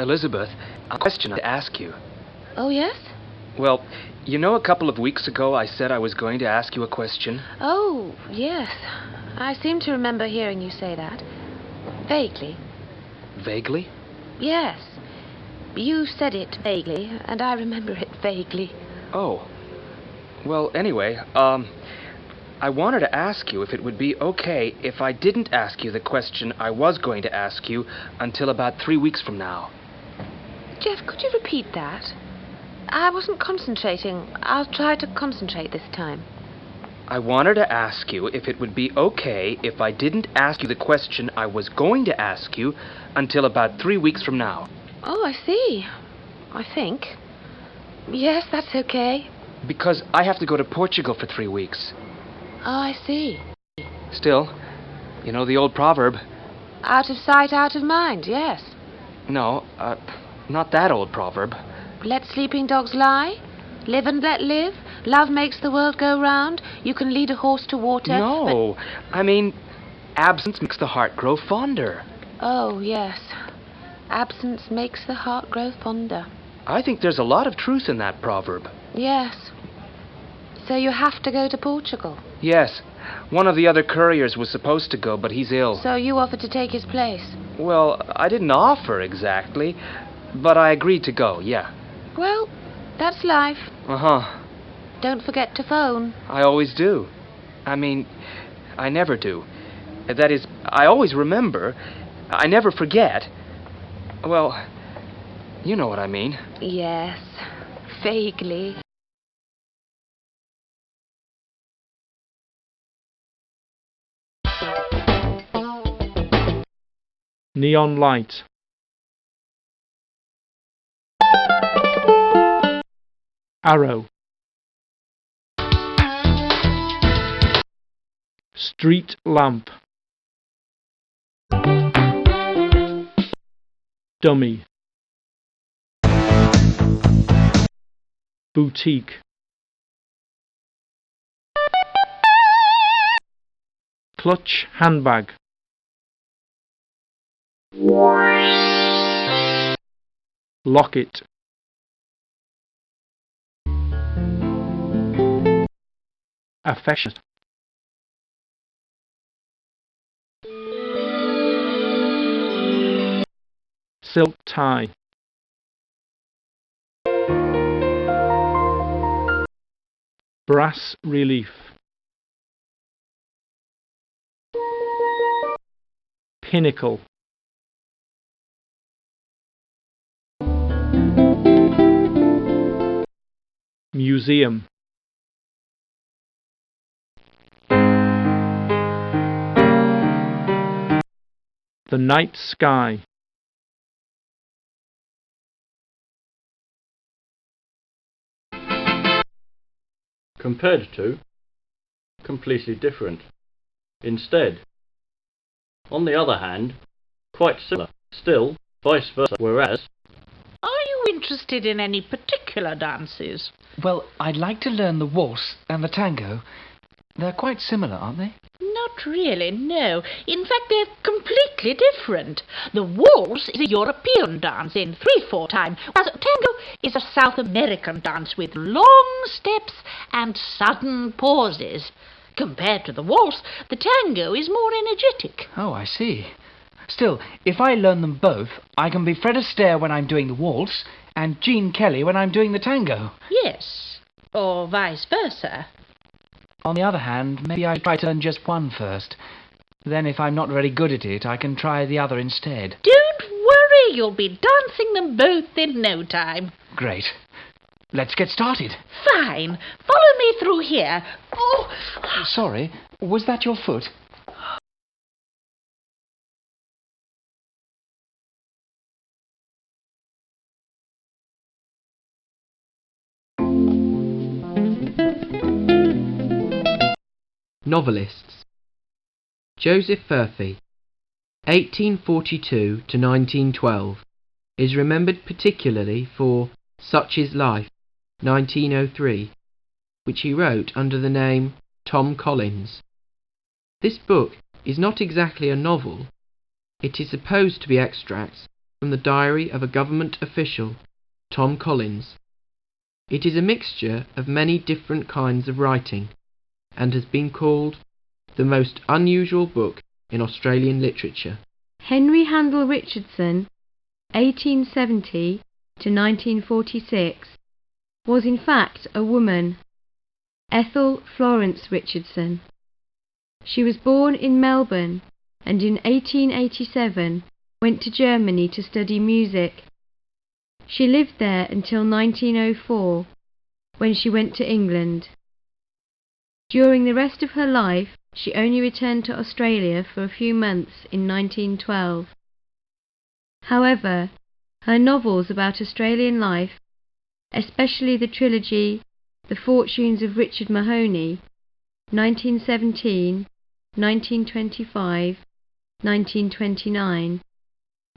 Elizabeth, a question to ask you. Oh, yes? Well, you know a couple of weeks ago I said I was going to ask you a question? Oh, yes. I seem to remember hearing you say that. Vaguely. Vaguely? Yes. You said it vaguely, and I remember it vaguely. Oh. Well, anyway, I wanted to ask you if it would be okay if I didn't ask you the question I was going to ask you until about 3 weeks from now. Jeff, could you repeat that? I wasn't concentrating. I'll try to concentrate this time. I wanted to ask you if it would be okay if I didn't ask you the question I was going to ask you until about 3 weeks from now. Oh, I see. I think. Yes, that's okay. Because I have to go to Portugal for 3 weeks. Oh, I see. Still, you know the old proverb. Out of sight, out of mind, yes. No, not that old proverb. Let sleeping dogs lie. Live and let live. Love makes the world go round. You can lead a horse to water. No, I mean, absence makes the heart grow fonder. Oh, yes. Absence makes the heart grow fonder. I think there's a lot of truth in that proverb. Yes. So you have to go to Portugal? Yes. One of the other couriers was supposed to go, but he's ill. So you offered to take his place? Well, I didn't offer exactly, but I agreed to go, yeah. Well, that's life. Uh-huh. Don't forget to phone. I always do. I mean, I never do. That is, I always remember. I never forget. Well, you know what I mean. Yes, vaguely. Neon light. Arrow. Street lamp. Dummy. Boutique. Clutch handbag. Locket. Affection. Silk tie. Brass relief. Pinnacle. Museum. The night sky. Compared to, completely different. Instead. On the other hand, quite similar. Still, vice versa. Whereas, Are you interested in any particular dances? Well, I'd like to learn the waltz and the tango. They're quite similar, aren't they? Not really, no. In fact, they're completely different. The waltz is a European dance in 3/4 time, whereas tango is a South American dance with long steps and sudden pauses. Compared to the waltz, the tango is more energetic. Oh, I see. Still, if I learn them both, I can be Fred Astaire when I'm doing the waltz and Gene Kelly when I'm doing the tango. Yes, or vice versa. On the other hand, maybe I try to learn just one first. Then if I'm not very good at it, I can try the other instead. Don't worry, you'll be dancing them both in no time. Great. Let's get started. Fine. Follow me through here. Oh! Sorry, was that your foot? Novelists. Joseph Furphy, 1842 to 1912, is remembered particularly for Such is Life, 1903, which he wrote under the name Tom Collins. This book is not exactly a novel. It is supposed to be extracts from the diary of a government official, Tom Collins. It is a mixture of many different kinds of writing, and has been called the most unusual book in Australian literature. Henry Handel Richardson, 1870 to 1946, was in fact a woman, Ethel Florence Richardson. She was born in Melbourne and in 1887 went to Germany to study music. She lived there until 1904, when she went to England. During the rest of her life, she only returned to Australia for a few months in 1912. However, her novels about Australian life, especially the trilogy The Fortunes of Richard Mahoney, 1917, 1925, 1929,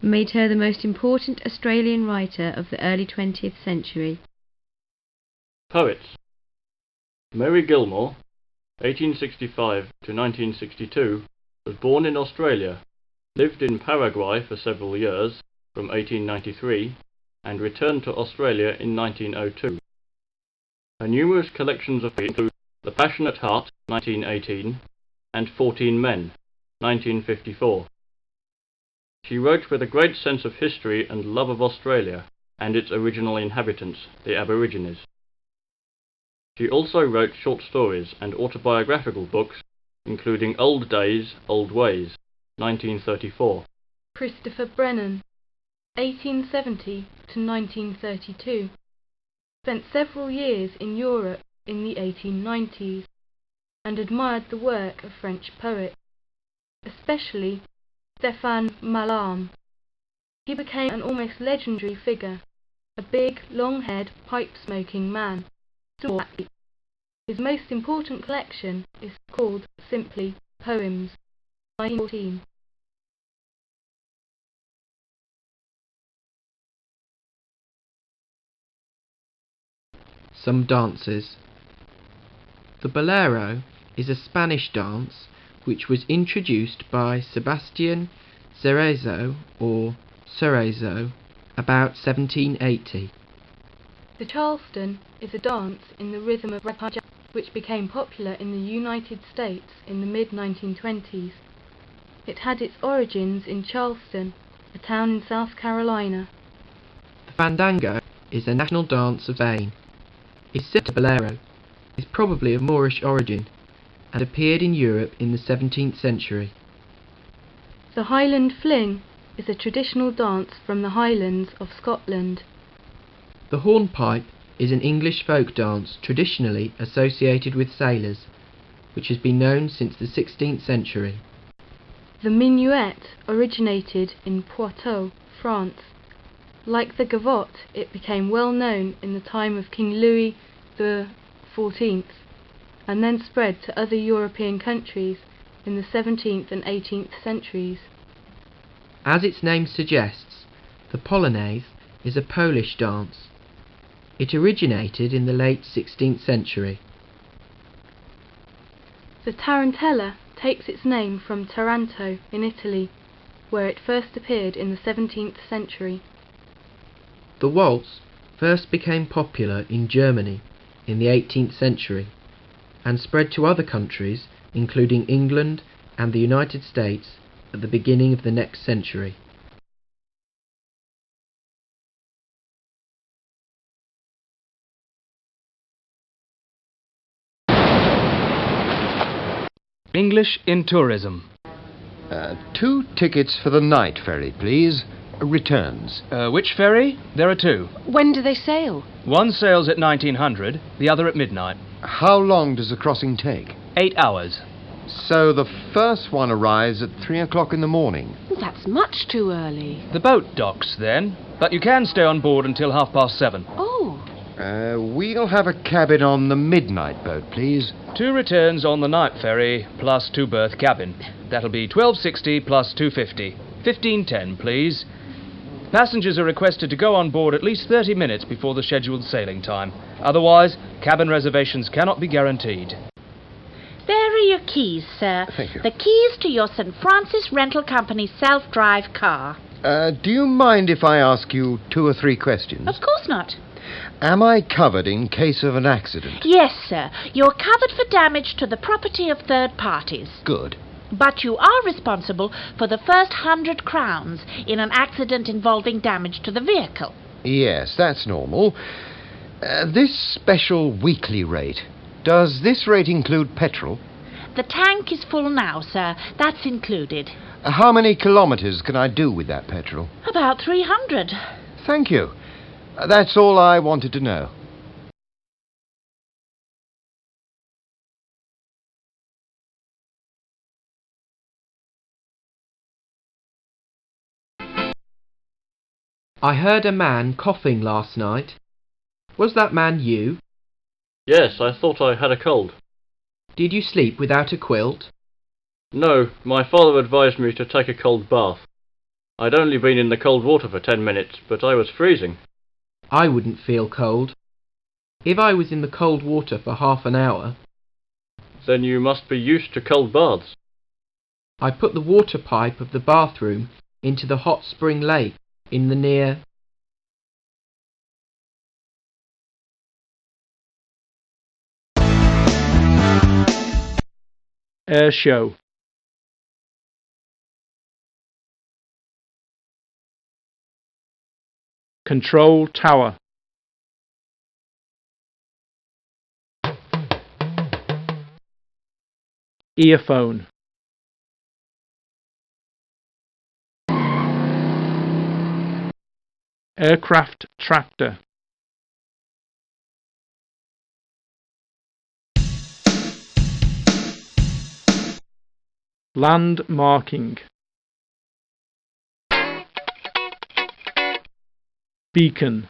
made her the most important Australian writer of the early 20th century. Poets. Mary Gilmore, 1865 to 1962, was born in Australia, lived in Paraguay for several years, from 1893, and returned to Australia in 1902. Her numerous collections of poetry include The Passionate Heart, 1918, and 14 Men, 1954. She wrote with a great sense of history and love of Australia and its original inhabitants, the Aborigines. She also wrote short stories and autobiographical books, including Old Days, Old Ways, 1934. Christopher Brennan, 1870 to 1932, spent several years in Europe in the 1890s and admired the work of French poets, especially Stéphane Mallarmé. He became an almost legendary figure, a big, long-haired, pipe-smoking man. His most important collection is called simply Poems, 1914. Some dances. The bolero is a Spanish dance which was introduced by Sebastian Cerezo or Cerezo about 1780. The Charleston is a dance in the rhythm of ragtime which became popular in the United States in the mid-1920s. It had its origins in Charleston, a town in South Carolina. The fandango is a national dance of Spain. It is similar to bolero, is probably of Moorish origin, and appeared in Europe in the 17th century. The Highland Fling is a traditional dance from the Highlands of Scotland. The hornpipe is an English folk dance traditionally associated with sailors, which has been known since the 16th century. The minuet originated in Poitou, France. Like the gavotte, it became well known in the time of King Louis XIV, and then spread to other European countries in the 17th and 18th centuries. As its name suggests, the polonaise is a Polish dance. It originated in the late 16th century. The tarantella takes its name from Taranto in Italy, where it first appeared in the 17th century. The waltz first became popular in Germany in the 18th century and spread to other countries, including England and the United States, at the beginning of the next century. English in tourism. 2 tickets for the night ferry, please. Returns. Which ferry? There are 2. When do they sail? One sails at 1900, the other at midnight. How long does the crossing take? 8 hours. So the first one arrives at 3 o'clock in the morning. That's much too early. The boat docks then, but you can stay on board until 7:30. Oh. We'll have a cabin on the midnight boat, please. 2 returns on the night ferry, plus 2-berth cabin. That'll be $12.60 plus $2.50. $15.10, please. Passengers are requested to go on board at least 30 minutes before the scheduled sailing time. Otherwise, cabin reservations cannot be guaranteed. There are your keys, sir. Thank you. The keys to your St. Francis Rental Company self-drive car. Do you mind if I ask you 2 or 3 questions? Of course not. Am I covered in case of an accident? Yes, sir. You're covered for damage to the property of third parties. Good. But you are responsible for the first 100 crowns in an accident involving damage to the vehicle. Yes, that's normal. This special weekly rate, does this rate include petrol? The tank is full now, sir. That's included. How many kilometres can I do with that petrol? About 300. Thank you. That's all I wanted to know. I heard a man coughing last night. Was that man you? Yes, I thought I had a cold. Did you sleep without a quilt? No, my father advised me to take a cold bath. I'd only been in the cold water for 10 minutes, but I was freezing. I wouldn't feel cold. If I was in the cold water for half an hour... Then you must be used to cold baths. I put the water pipe of the bathroom into the hot spring lake in the near... Air show. Control tower. Earphone. Aircraft tractor. Land marking. Beacon.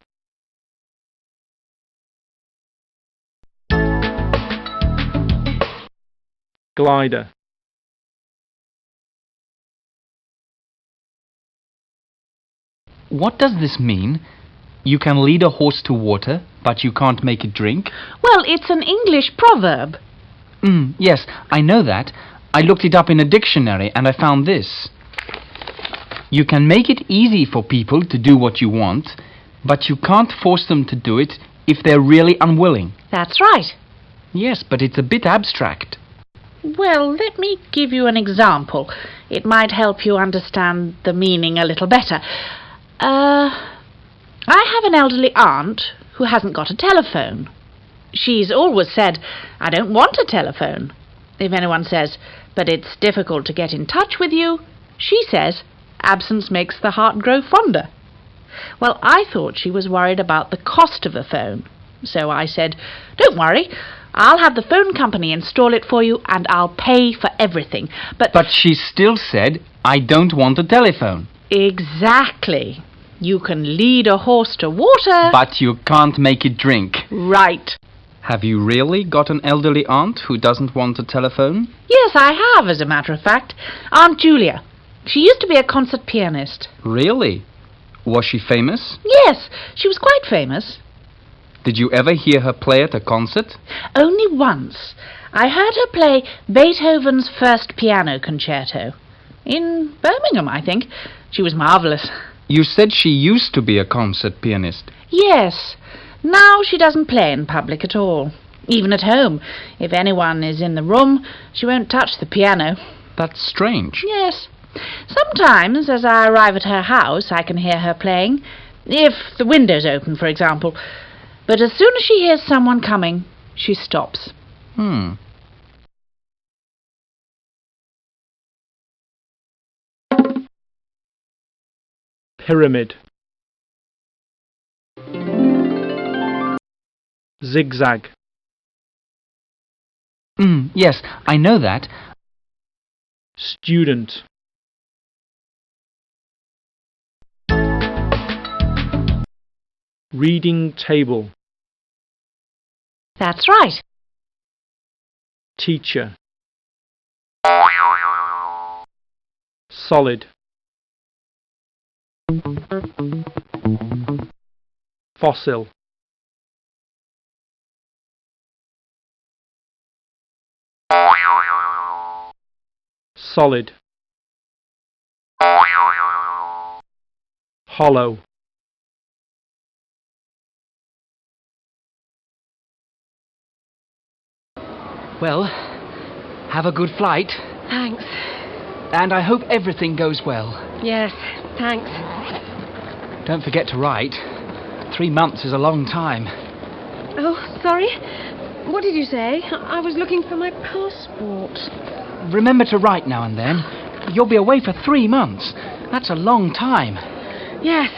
Glider. What does this mean? You can lead a horse to water, but you can't make it drink? Well, it's an English proverb. Yes, I know that. I looked it up in a dictionary and I found this. You can make it easy for people to do what you want, but you can't force them to do it if they're really unwilling. That's right. Yes, but it's a bit abstract. Well, let me give you an example. It might help you understand the meaning a little better. I have an elderly aunt who hasn't got a telephone. She's always said, "I don't want a telephone." If anyone says, "But it's difficult to get in touch with you," she says, "Absence makes the heart grow fonder." Well, I thought she was worried about the cost of a phone. So I said, "Don't worry, I'll have the phone company install it for you and I'll pay for everything." But she still said, "I don't want a telephone." Exactly. You can lead a horse to water, But you can't make it drink. Right. Have you really got an elderly aunt who doesn't want a telephone? Yes, I have, as a matter of fact. Aunt Julia. She used to be a concert pianist. Really? Was she famous? Yes, she was quite famous. Did you ever hear her play at a concert? Only once. I heard her play Beethoven's first piano concerto. In Birmingham, I think. She was marvellous. You said she used to be a concert pianist. Yes. Now she doesn't play in public at all. Even at home. If anyone is in the room, she won't touch the piano. That's strange. Yes. Sometimes, as I arrive at her house, I can hear her playing. If the window's open, for example. But as soon as she hears someone coming, she stops. Pyramid. Zigzag. Yes, I know that. Student. Reading table. That's right. Teacher. Solid. Fossil. Solid. hollow, Well, have a good flight, Thanks. and I hope everything goes well. Yes, thanks. Don't forget to write. 3 months is a long time. Oh, sorry. What did you say? I was looking for my passport. Remember to write now and then. You'll be away for 3 months. That's a long time. Yes.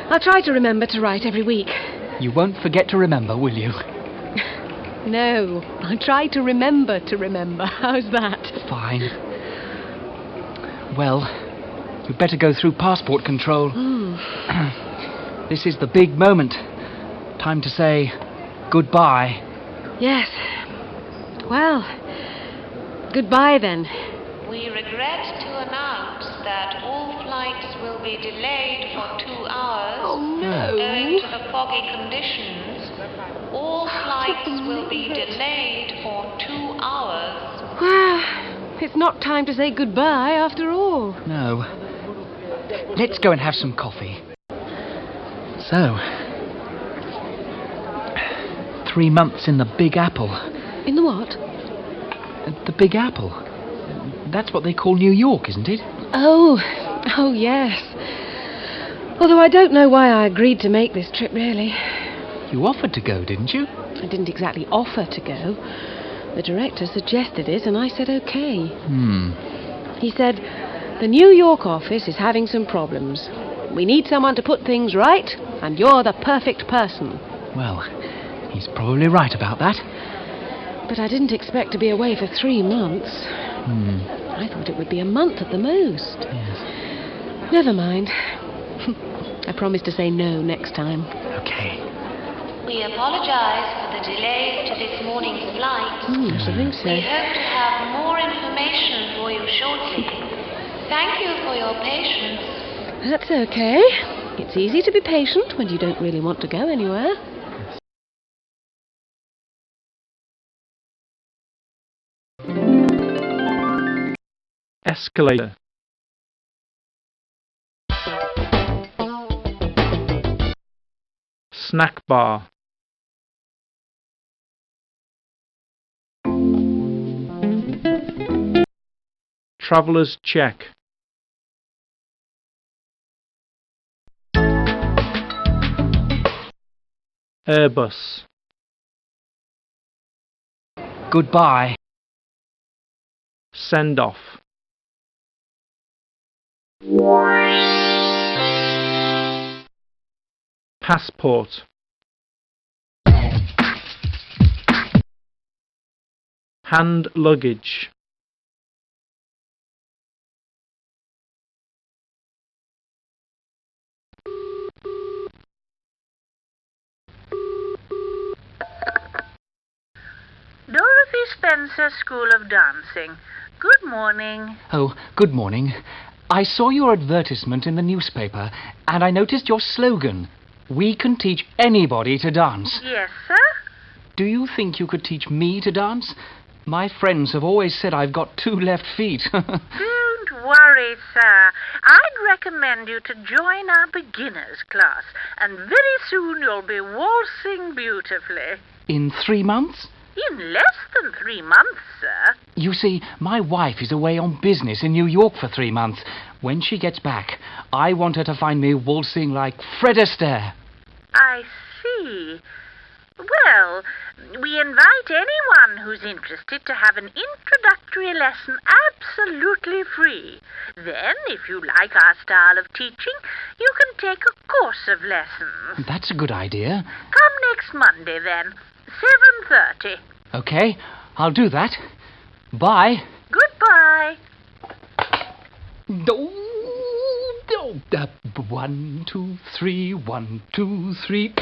I'll try to remember to write every week. You won't forget to remember, will you? No, I'll try to remember. How's that? Fine. Well, you'd better go through passport control. This is the big moment. Time to say goodbye. Yes. Well, goodbye then. We regret to announce that all flights will be delayed for 2 hours. Oh, no. Owing to the foggy conditions, all flights will be delayed for 2 hours. Well, it's not time to say goodbye after all. No. Let's go and have some coffee. So, 3 months in the Big Apple. In the what? The Big Apple. That's what they call New York, isn't it? Oh, yes. Although I don't know why I agreed to make this trip, really. You offered to go, didn't you? I didn't exactly offer to go. The director suggested it, and I said okay. He said, the New York office is having some problems. We need someone to put things right, and you're the perfect person. Well, he's probably right about that. But I didn't expect to be away for 3 months. I thought it would be a month at the most. Yes. Never mind. I promise to say no next time. Okay. We apologize for the delays to this morning's flight. I should think so. We hope to have more information for you shortly. Thank you for your patience. That's okay. It's easy to be patient when you don't really want to go anywhere. escalator, snack bar, traveller's check, Airbus, Goodbye. send off, passport, hand luggage, Dorothy Spencer School of Dancing. Good morning. Oh, good morning. I saw your advertisement in the newspaper, and I noticed your slogan, "We can teach anybody to dance." Yes, sir? Do you think you could teach me to dance? My friends have always said I've got 2 left feet. Don't worry, sir. I'd recommend you to join our beginners class, and very soon you'll be waltzing beautifully. In 3 months? In less than 3 months, sir. You see, my wife is away on business in New York for 3 months. When she gets back, I want her to find me waltzing like Fred Astaire. I see. Well, we invite anyone who's interested to have an introductory lesson absolutely free. Then, if you like our style of teaching, you can take a course of lessons. That's a good idea. Come next Monday, then. 7:30. Okay, I'll do that. Bye. Goodbye. 1, 2, 3, 1, 2, 3.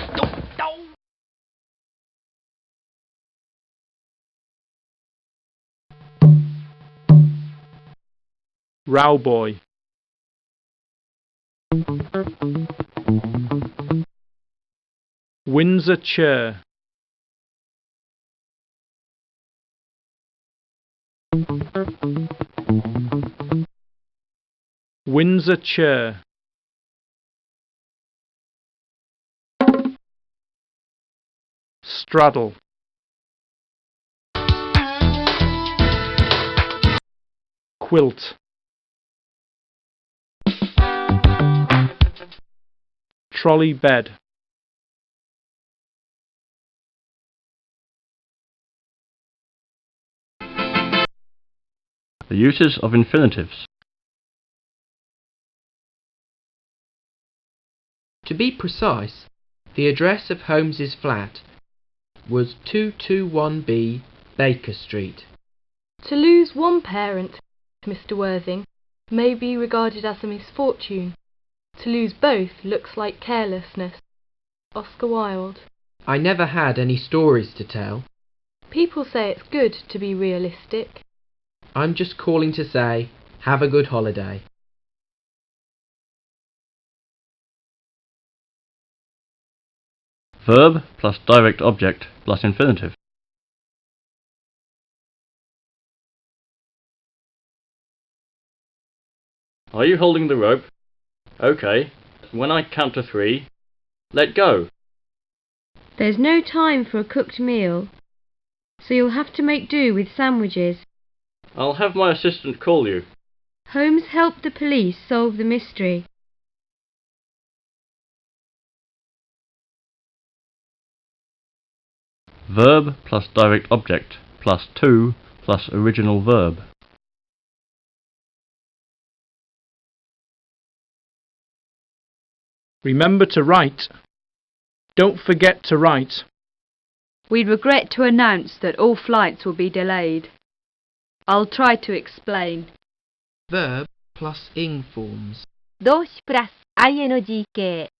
row boy, Windsor chair, Windsor chair, straddle, quilt, trolley bed, The uses of infinitives. To be precise, the address of Holmes's flat was 221B Baker Street. To lose one parent, Mr. Worthing, may be regarded as a misfortune. To lose both looks like carelessness. Oscar Wilde. I never had any stories to tell. People say it's good to be realistic. I'm just calling to say, have a good holiday. Verb plus direct object plus infinitive. Are you holding the rope? OK. When I count to 3, let go. There's no time for a cooked meal, so you'll have to make do with sandwiches. I'll have my assistant call you. Holmes helped the police solve the mystery. Verb plus direct object plus 2 plus original verb. remember to write, don't forget to write. We'd regret to announce that all flights will be delayed. I'll try to explain. Verb plus ing forms. 動詞プラス ing 形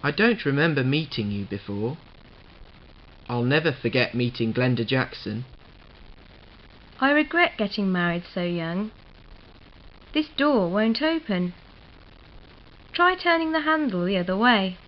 I don't remember meeting you before. I'll never forget meeting Glenda Jackson. I regret getting married so young. This door won't open. Try turning the handle the other way.